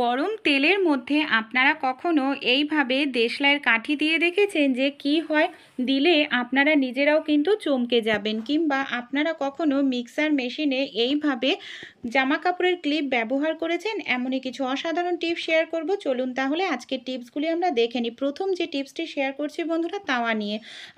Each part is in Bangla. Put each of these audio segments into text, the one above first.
গরম তেলের মধ্যে আপনারা কখনো এইভাবে দেশলাইয়ের কাঠি দিয়ে দেখেছেন যে কি হয়? দিলে আপনারা নিজেরাও কিন্তু চমকে যাবেন। কিংবা আপনারা কখনো মিক্সার মেশিনে এইভাবে জামা কাপড়ের ক্লিপ ব্যবহার করেছেন? এমনই কিছু অসাধারণ টিপস শেয়ার করব। চলুন তাহলে আজকের টিপসগুলি আমরা দেখে নিই। প্রথম যে টিপসটি শেয়ার করছি বন্ধুরা, তাওয়া নিয়ে।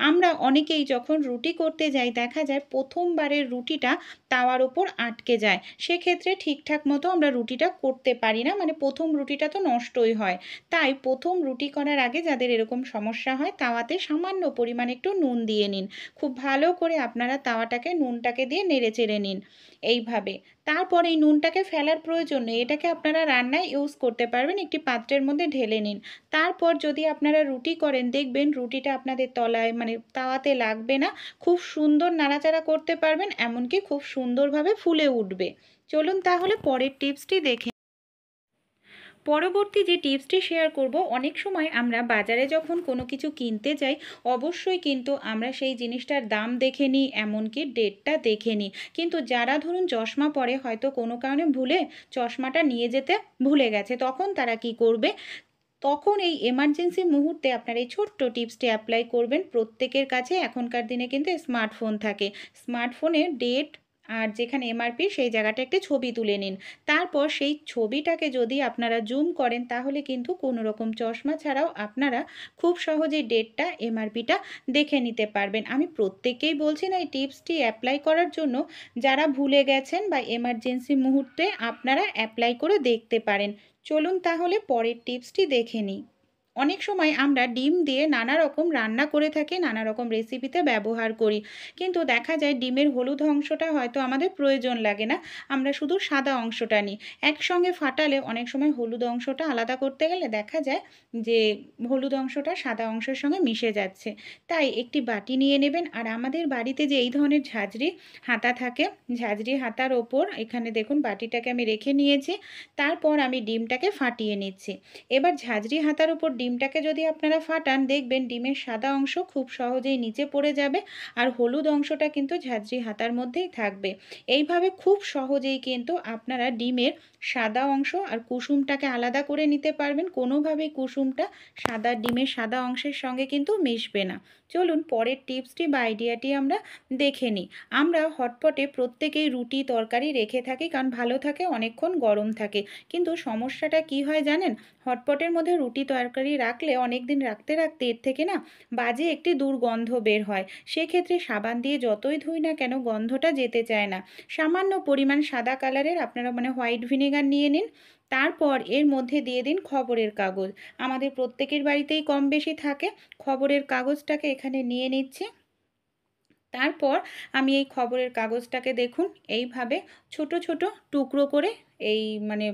আমরা অনেকেই যখন রুটি করতে যাই দেখা যায় প্রথমবারের রুটিটা তাওয়ার ওপর আটকে যায়। সেক্ষেত্রে ঠিকঠাক মতো আমরা রুটিটা করতে পারি না, মানে প্রথম রুটিটা তো নষ্টই হয়। তাই প্রথম রুটি করার আগে যাদের এরকম সমস্যা হয়, তাওয়াতে সামান্য পরিমাণে একটু নুন দিয়ে নিন। খুব ভালো করে আপনারা তাওয়াটাকে নুনটাকে দিয়ে নেড়ে চেড়ে নিন এইভাবে। তারপর এই নুনটাকে ফেলার প্রয়োজন নেই, এটাকে আপনারা রান্নায় ইউজ করতে পারবেন। একটি পাত্রের মধ্যে ঢেলে নিন। তারপর যদি আপনারা রুটি করেন দেখবেন রুটিটা আপনাদের তলায় মানে তাওয়াতে লাগবে না। খুব সুন্দর নাড়াচাড়া করতে পারবেন, এমনকি খুব সুন্দরভাবে ফুলে উঠবে। চলুন তাহলে পরের টিপসটি দেখে। পরবর্তী যে টিপসটি শেয়ার করব, অনেক সময় আমরা বাজারে যখন কোনো কিছু কিনতে যাই অবশ্যই কিন্তু আমরা সেই জিনিসটার দাম দেখে নিই, এমনকি ডেটটা দেখে নিই। কিন্তু যারা ধরুন চশমা পরে হয়তো কোনো কারণে ভুলে চশমাটা নিয়ে যেতে ভুলে গেছে, তখন তারা কি করবে? তখন এই এমার্জেন্সি মুহূর্তে আপনারা এই ছোট্ট টিপসটি অ্যাপ্লাই করবেন। প্রত্যেকের কাছে এখনকার দিনে কিন্তু স্মার্টফোন থাকে। স্মার্টফোনে ডেট আর যেখানে এমআরপি সেই জায়গাটা একটি ছবি তুলে নিন। তারপর সেই ছবিটাকে যদি আপনারা জুম করেন তাহলে কিন্তু কোনো রকম চশমা ছাড়াও আপনারা খুব সহজেই ডেটটা এমআরপিটা দেখে নিতে পারবেন। আমি প্রত্যেককেই বলছি না এই টিপসটি অ্যাপ্লাই করার জন্য। যারা ভুলে গেছেন বা এমার্জেন্সি মুহূর্তে আপনারা অ্যাপ্লাই করে দেখতে পারেন। চলুন তাহলে পরের টিপসটি দেখে নিই। অনেক সময় আমরা ডিম দিয়ে নানা রকম রান্না করে থাকি, নানা রকম রেসিপিতে ব্যবহার করি। কিন্তু দেখা যায় ডিমের হলুদ অংশটা হয়তো আমাদের প্রয়োজন লাগে না, আমরা শুধু সাদা অংশটা নিই। একসঙ্গে ফাটালে অনেক সময় হলুদ অংশটা আলাদা করতে গেলে দেখা যায় যে হলুদ অংশটা সাদা অংশের সঙ্গে মিশে যাচ্ছে। তাই একটি বাটি নিয়ে নেবেন। আর আমাদের বাড়িতে যে এই ধরনের ঝাঁঝরি হাতা থাকে, ঝাঁঝরি হাতার ওপর এখানে দেখুন বাটিটাকে আমি রেখে নিয়েছি। তারপর আমি ডিমটাকে ফাটিয়ে নিচ্ছি। এবার ঝাঁঝরি হাতার উপর ডিমটাকে যদি আপনারা ফাটান দেখবেন ডিমের সাদা অংশ খুব সহজেই নিচে পড়ে যাবে, আর হলুদ অংশটা কিন্তু ঝাঁঝরি হাতার মধ্যেই থাকবে। এইভাবে খুব সহজেই কিন্তু আপনারা ডিমের সাদা অংশ আর কুসুমটাকে আলাদা করে নিতে পারবেন। কোনোভাবেই কুসুমটা ডিমের সাদা অংশের সঙ্গে কিন্তু মিশবে না। চলুন পরের টিপসটি বা আইডিয়াটি আমরা দেখে নিই। আমরা হটপটে প্রত্যেকেই রুটি তরকারি রেখে থাকি, কারণ ভালো থাকে, অনেকক্ষণ গরম থাকে। কিন্তু সমস্যাটা কি হয় জানেন? হটপটের মধ্যে রুটি তরকারি রাখলে অনেক দিন রাখতে রাখতে এর থেকে না বাজে একটি দুর্গন্ধ বের হয়। সেক্ষেত্রে সাবান দিয়ে যতই ধুই না কেন গন্ধটা যেতে চায় না। সামান্য পরিমাণ সাদা কালারের আপনারা মানে হোয়াইট ভিনেগার নিয়ে নিন। তারপর এর মধ্যে দিয়ে দিন খবরের কাগজ। আমাদের প্রত্যেকের বাড়িতেই কম বেশি থাকে। খবরের কাগজটাকে এখানে নিয়ে নিচ্ছি। তারপর আমি এই খবরের কাগজটাকে দেখুন এইভাবে ছোট ছোট টুকরো করে এই মানে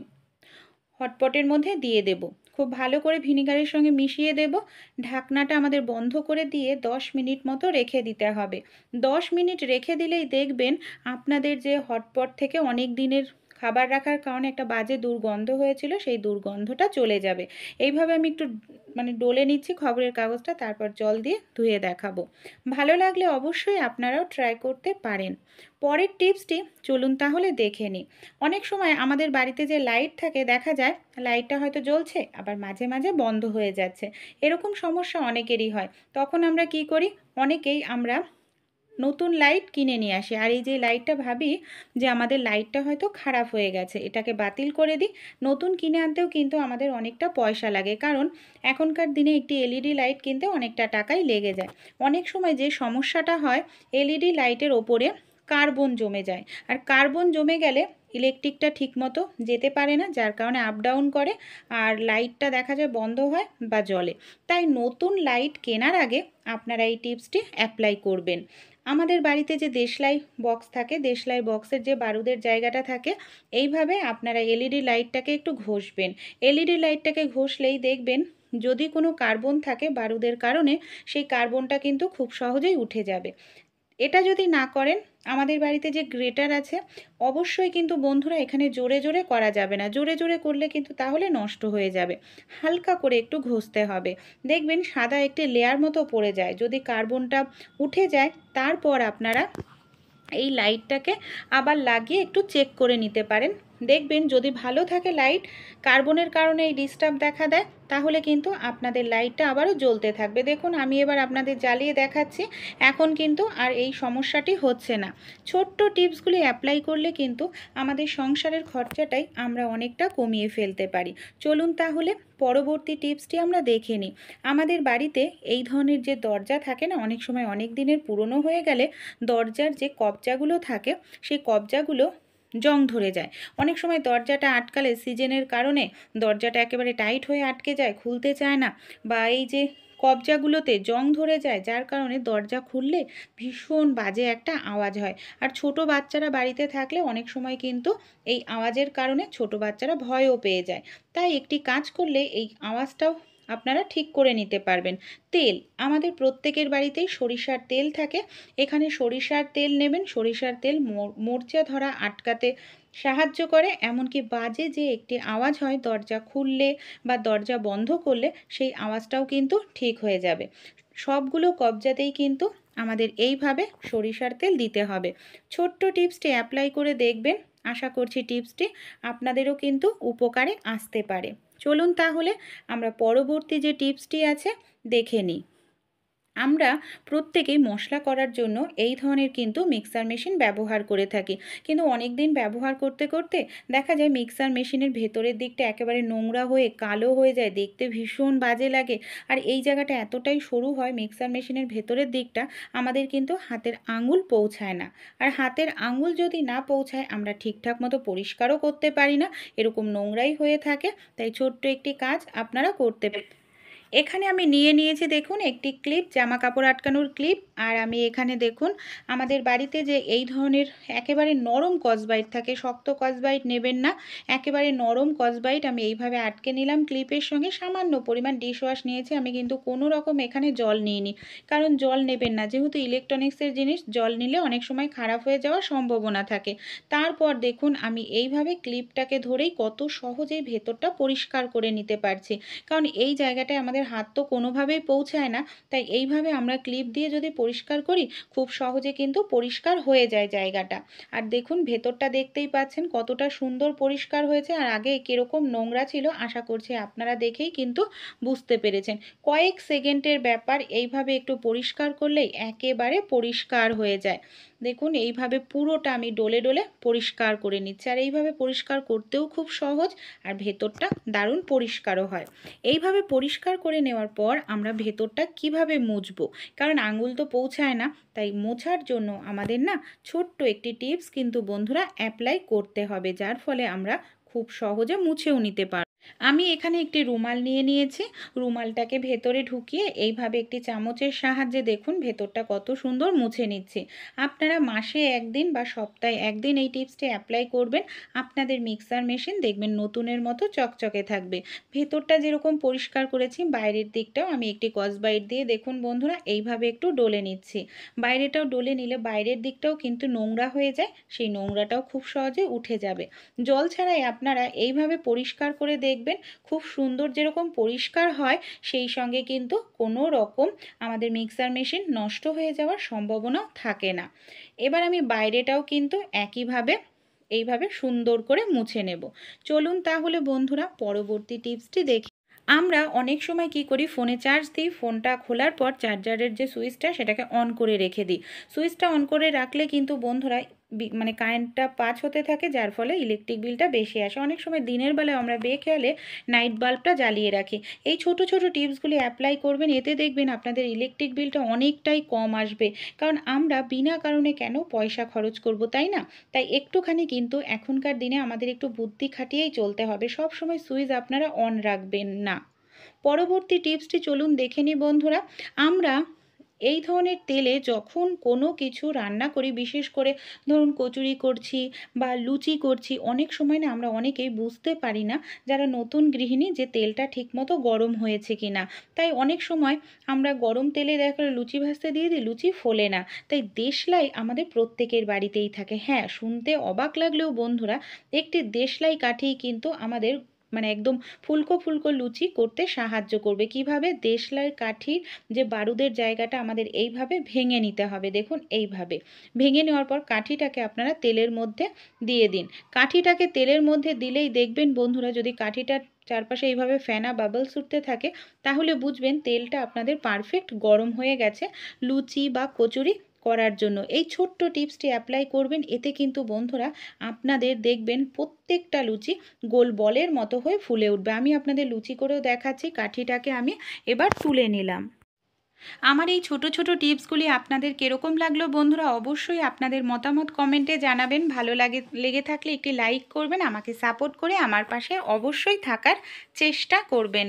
হটপটের মধ্যে দিয়ে দেব। খুব ভালো করে ভিনিগারের সঙ্গে মিশিয়ে দেব। ঢাকনাটা আমাদের বন্ধ করে দিয়ে 10 মিনিট মতো রেখে দিতে হবে। 10 মিনিট রেখে দিলেই দেখবেন আপনাদের যে হটপট থেকে অনেক দিনের খাবার রাখার কারণে একটা বাজে দুর্গন্ধ হয়েছিল সেই দুর্গন্ধটা চলে যাবে। এইভাবে আমি একটু মানে ডলে নিচ্ছি খবরের কাগজটা, তারপর জল দিয়ে ধুয়ে দেখাবো। ভালো লাগলে অবশ্যই আপনারাও ট্রাই করতে পারেন। পরের টিপসটি চলুন তাহলে দেখে নিই। অনেক সময় আমাদের বাড়িতে যে লাইট থাকে দেখা যায় লাইটটা হয়তো জ্বলছে আবার মাঝে মাঝে বন্ধ হয়ে যাচ্ছে। এরকম সমস্যা অনেকেরই হয়। তখন আমরা কি করি? অনেকেই আমরা নতুন লাইট কিনে নিয়ে আসি। আর এই যে লাইটটা ভাবি যে আমাদের লাইটটা হয়তো খারাপ হয়ে গেছে, এটাকে বাতিল করে দিই। নতুন কিনে আনতেও কিন্তু আমাদের অনেকটা পয়সা লাগে, কারণ এখনকার দিনে একটি এলইডি লাইট কিনতে অনেকটা টাকাই লেগে যায়। অনেক সময় যে সমস্যাটা হয়, এলইডি লাইটের ওপরে কার্বন জমে যায়। আর কার্বন জমে গেলে ইলেকট্রিকটা ঠিকমতো যেতে পারে না, যার কারণে আপ ডাউন করে আর লাইটটা দেখা যায় বন্ধ হয় বা জ্বলে। তাই নতুন লাইট কেনার আগে আপনারা এই টিপসটি অ্যাপ্লাই করবেন। আমাদের বাড়িতে যে দেশলাই বক্স থাকে, দেশলাই বক্সের যে বারুদের জায়গাটা থাকে, এইভাবে আপনারা এলইডি লাইটটাকে একটু ঘষবেন। এলইডি লাইটটাকে ঘষলেই দেখবেন যদি কোনো কার্বন থাকে বারুদের কারণে সেই কার্বনটা কিন্তু খুব সহজেই উঠে যাবে। এটা যদি না করেন, আমাদের বাড়িতে যে গ্রেটার আছে, অবশ্যই কিন্তু বন্ধুরা এখানে জোরে জোরে করা যাবে না। জোরে জোরে করলে কিন্তু তাহলে নষ্ট হয়ে যাবে। হালকা করে একটু ঘষতে হবে। দেখবেন সাদা একটি লেয়ার মতো পড়ে যায়। যদি কার্বনটা উঠে যায় তারপর আপনারা এই লাইটটাকে আবার লাগিয়ে একটু চেক করে নিতে পারেন দেখবেন যদি ভালো থাকে লাইট, কার্বনের কারণে এই ডিস্টার্ব দেখা দেয়, তাহলে কিন্তু আপনাদের লাইটটা আবারও জ্বলতে থাকবে। দেখুন আমি এবার আপনাদের জ্বালিয়ে দেখাচ্ছি, এখন কিন্তু আর এই সমস্যাটি হচ্ছে না। ছোট্ট টিপসগুলি অ্যাপ্লাই করলে কিন্তু আমাদের সংসারের খরচাটাই আমরা অনেকটা কমিয়ে ফেলতে পারি। চলুন তাহলে পরবর্তী টিপসটি আমরা দেখে নিই। আমাদের বাড়িতে এই ধরনের যে দরজা থাকে না, অনেক সময় অনেক দিনের পুরনো হয়ে গেলে দরজার যে কবজাগুলো থাকে, সেই কবজাগুলো জং ধরে যায়। অনেক সময় দরজাটা আটকালে সিজনের কারণে দরজাটা একেবারে টাইট হয়ে আটকে যায়, খুলতে চায় না, বা এই যে কবজাগুলোতে জং ধরে যায়, যার কারণে দরজা খুললে ভীষণ বাজে একটা আওয়াজ হয়। আর ছোট বাচ্চারা বাড়িতে থাকলে অনেক সময় কিন্তু এই আওয়াজের কারণে ছোট বাচ্চারা ভয়ও পেয়ে যায়। তাই একটি কাজ করলে এই আওয়াজটাও আপনারা ঠিক করে নিতে পারবেন। তেল, আমাদের প্রত্যেকের বাড়িতেই সরিষার তেল থাকে। এখানে সরিষার তেল নেবেন। সরিষার তেল মরচা ধরা আটকাতে সাহায্য করে, এমনকি বাজে যে একটি আওয়াজ হয় দরজা খুললে বা দরজা বন্ধ করলে, সেই আওয়াজটাও কিন্তু ঠিক হয়ে যাবে। সবগুলো কবজাতেই কিন্তু আমাদের এইভাবে সরিষার তেল দিতে হবে। ছোট্ট টিপসটি অ্যাপ্লাই করে দেখবেন, আশা করছি টিপসটি আপনাদেরও কিন্তু উপকারে আসতে পারে। চলুন তাহলে আমরা পরবর্তী যে টিপসটি আছে দেখে নিই। আমরা প্রত্যেকেই মশলা করার জন্য এই ধরনের কিন্তু মিক্সার মেশিন ব্যবহার করে থাকি, কিন্তু অনেক দিন ব্যবহার করতে করতে দেখা যায় মিক্সার মেশিনের ভেতরের দিকটা একেবারে নোংরা হয়ে কালো হয়ে যায়, দেখতে ভীষণ বাজে লাগে। আর এই জায়গাটা এতটাই সরু হয় মিক্সার মেশিনের ভেতরের দিকটা, আমাদের কিন্তু হাতের আঙুল পৌঁছায় না। আর হাতের আঙুল যদি না পৌঁছায় আমরা ঠিকঠাক মতো পরিষ্কারও করতে পারি না, এরকম নোংরাই হয়ে থাকে। তাই ছোট্ট একটি কাজ আপনারা করতে পারেন। এখানে আমি নিয়ে নিয়েছি দেখুন একটি ক্লিপ, জামা কাপড় আটকানোর ক্লিপ। আর আমি এখানে দেখুন আমাদের বাড়িতে যে এই ধরনের একেবারে নরম কসবাইট থাকে, শক্ত কসবাইট নেবেন না, একেবারে নরম কসবাইট আমি এইভাবে আটকে নিলাম ক্লিপের সঙ্গে। সামান্য পরিমাণ ডিশওয়াশ নিয়েছি আমি, কিন্তু কোনো রকম এখানে জল নিইনি, কারণ জল নেবেন না, যেহেতু ইলেকট্রনিক্সের জিনিস জল নিলে অনেক সময় খারাপ হয়ে যাওয়ার সম্ভাবনা থাকে। তারপর দেখুন আমি এইভাবে ক্লিপটাকে ধরেই কত সহজেই ভেতরটা পরিষ্কার করে নিতে পারছি, কারণ এই জায়গাটায় আমাদের হাত তো কোনোভাবেই পৌঁছায় না। তাই এইভাবে আমরা ক্লিপ দিয়ে যদি পরিষ্কার করি, খুব সহজে কিন্তু পরিষ্কার হয়ে যায় জায়গাটা। আর দেখুন ভেতরটা দেখতেই পাচ্ছেন কতটা সুন্দর পরিষ্কার হয়েছে, আর আগে কীরকম নোংরা ছিল আশা করছি আপনারা দেখেই কিন্তু বুঝতে পেরেছেন। কয়েক সেকেন্ডের ব্যাপার, এইভাবে একটু পরিষ্কার করলেই একেবারে পরিষ্কার হয়ে যায়। দেখুন এইভাবে পুরোটা আমি ডলে ডলে পরিষ্কার করে নিচ্ছি, আর এইভাবে পরিষ্কার করতেও খুব সহজ, আর ভেতরটা দারুণ পরিষ্কারও হয়। এইভাবে পরিষ্কার করে নেওয়ার পর আমরা ভেতরটা কিভাবে মুছবো, কারণ আঙুল তো পৌঁছায় না, তাই মোছার জন্য আমাদের না ছোট্ট একটি টিপস কিন্তু বন্ধুরা অ্যাপ্লাই করতে হবে, যার ফলে আমরা খুব সহজে মুছেও নিতে পারব। আমি এখানে একটি রুমাল নিয়ে নিয়েছি। রুমালটাকে ভেতরে ঢুকিয়ে এইভাবে একটি চামচের সাহায্যে দেখুন ভেতরটা কত সুন্দর মুছে নিচ্ছি। আপনারা মাসে একদিন বা সপ্তাহে একদিন এই টিপসটি অ্যাপ্লাই করবেন, আপনাদের মিক্সার মেশিন দেখবেন নতুনের মতো চকচকে থাকবে। ভেতরটা যেরকম পরিষ্কার করেছি, বাইরের দিকটাও আমি একটি কসবাইট দিয়ে দেখুন বন্ধুরা এইভাবে একটু ডলে নিচ্ছি। বাইরেটাও ডলে নিলে বাইরের দিকটাও কিন্তু নোংরা হয়ে যায়, সেই নোংরাটাও খুব সহজে উঠে যাবে। জল ছাড়াই আপনারা এইভাবে পরিষ্কার করে দেখবেন, খুব সুন্দর যেরকম পরিষ্কার হয়, সেই সঙ্গে কিন্তু কোনো রকম আমাদের মিক্সার মেশিন নষ্ট হয়ে যাওয়ার সম্ভাবনাও থাকে না। এবার আমি বাইরেটাও কিন্তু একইভাবে এইভাবে সুন্দর করে মুছে নেব। চলুন তাহলে বন্ধুরা পরবর্তী টিপসটি দেখি। আমরা অনেক সময় কি করি, ফোনে চার্জ দিই, ফোনটা খোলার পর চার্জারের যে সুইচটা সেটাকে অন করে রেখে দিই। সুইচটা অন করে রাখলে কিন্তু বন্ধুরা মানে কারেন্টটা পাস হতে থাকে, যার ফলে ইলেকট্রিক বিলটা বেশি আসে। অনেক সময় দিনের বেলায় আমরা বেখেয়ালে নাইট বাল্বটা জ্বালিয়ে রাখি। এই ছোট ছোট টিপসগুলি অ্যাপ্লাই করবেন, এতে দেখবেন আপনাদের ইলেকট্রিক বিলটা অনেকটাই কম আসবে, কারণ আমরা বিনা কারণে কেন পয়সা খরচ করব, তাই না? তাই একটুখানি কিন্তু এখনকার দিনে আমাদের একটু বুদ্ধি খাটিয়েই চলতে হবে, সব সময় সুইচ আপনারা অন রাখবেন না। পরবর্তী টিপসটি চলুন দেখে নিই বন্ধুরা। আমরা এই ধরনের তেলে যখন কোনো কিছু রান্না করি, বিশেষ করে ধরুন কচুরি করছি বা লুচি করছি, অনেক সময় না আমরা অনেকেই বুঝতে পারি না যারা নতুন গৃহিণী, যে তেলটা ঠিকমতো গরম হয়েছে কি না। তাই অনেক সময় আমরা গরম তেলে দেখা লুচি ভাজতে দিয়ে দিই, লুচি ফোলে না। তাই দেশলাই আমাদের প্রত্যেকের বাড়িতেই থাকে। হ্যাঁ, শুনতে অবাক লাগলেও বন্ধুরা একটি দেশলাই কাঠি কিন্তু আমাদের মানে একদম ফুলকো ফুলকো লুচি করতে সাহায্য করবে। কিভাবে? দেশলাই কাঠির যে বারুদের জায়গাটা আমাদের এইভাবে ভেঙে নিতে হবে। দেখুন এইভাবে ভেঙে নেওয়ার পর কাঠিটাকে আপনারা তেলের মধ্যে দিয়ে দিন। কাঠিটাকে তেলের মধ্যে দিলেই দেখবেন বন্ধুরা, যদি কাঠিটার চারপাশে এইভাবে ফেনা বাবলস উঠতে থাকে তাহলে বুঝবেন তেলটা আপনাদের পারফেক্ট গরম হয়ে গেছে লুচি বা কচুরি করার জন্য। এই ছোট্ট টিপসটি অ্যাপ্লাই করবেন, এতে কিন্তু বন্ধুরা আপনাদের দেখবেন প্রত্যেকটা লুচি গোল বলের মতো হয়ে ফুলে উঠবে। আমি আপনাদের লুচি করেও দেখাচ্ছি। কাঠিটাকে আমি এবার তুলে নিলাম। আমার এই ছোট ছোট টিপসগুলি আপনাদের কীরকম লাগলো বন্ধুরা, অবশ্যই আপনাদের মতামত কমেন্টে জানাবেন। ভালো লেগে থাকলে একটি লাইক করবেন, আমাকে সাপোর্ট করে আমার পাশে অবশ্যই থাকার চেষ্টা করবেন।